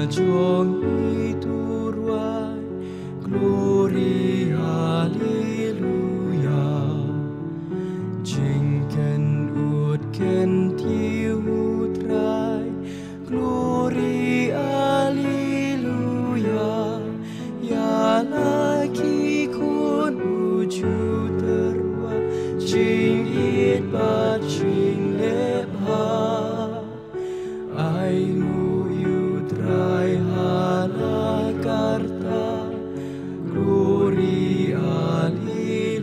jong iturway, glory, hallelujah. Jingken utken tiutray, glory, hallelujah. Ya lagi kun uju terwa, jing it bat jing lebha. Ainu yutrai halakarta, glory, hallelujah.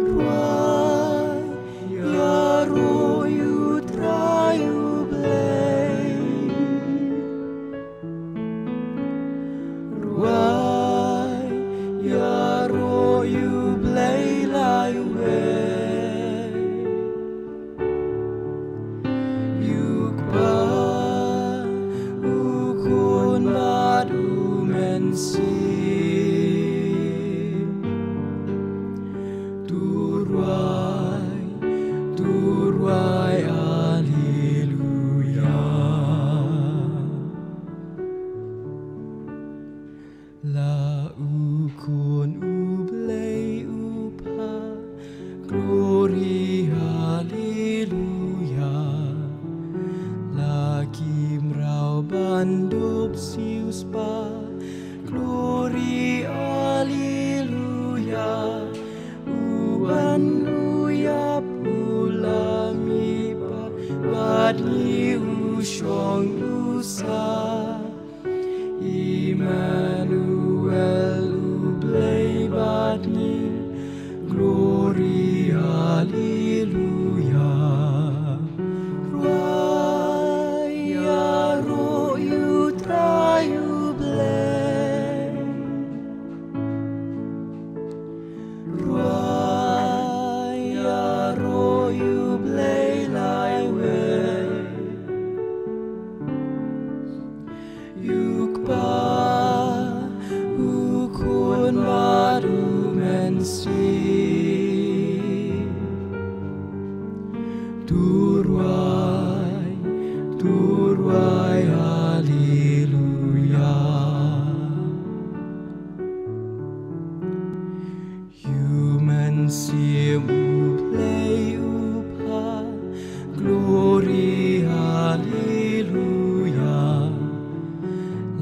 Ruai, ya ro yutrai ublei. Ruai, ya ro ublei lai we. Turway, turway, hallelujah. La ukon ublei upa, glory, hallelujah. La kimrau bandup sius pa, glory, hallelujah. Uban uyap ulami pa, badni usyong usa. Emmanuel ublei badni, glory, hallelujah. Ruai, ya ro yutrai ublei. Ruai, ya ro ublei lai we. Yukpa ukun madu mensi. Turway, turway, hallelujah. Human sim ublei upa, glory, hallelujah.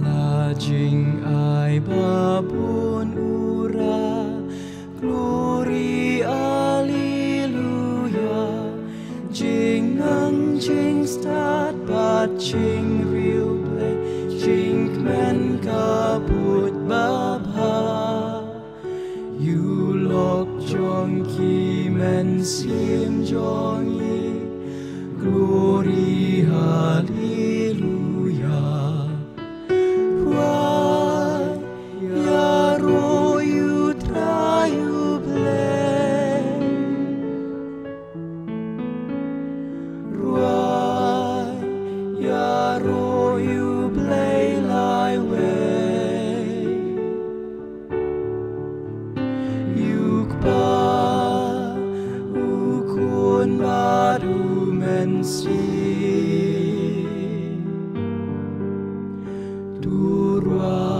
Lajing ay babon ura, glory, hallelujah. Jing nang jing start bat jing real play, jing men kabut babha. You lock jong ki men sim jong yi, glory, hallelujah. Ruai, ya ro yutrai ublei. Ruai, ya ro ublei lai we. Yukpa ukun madu mensi. Turway.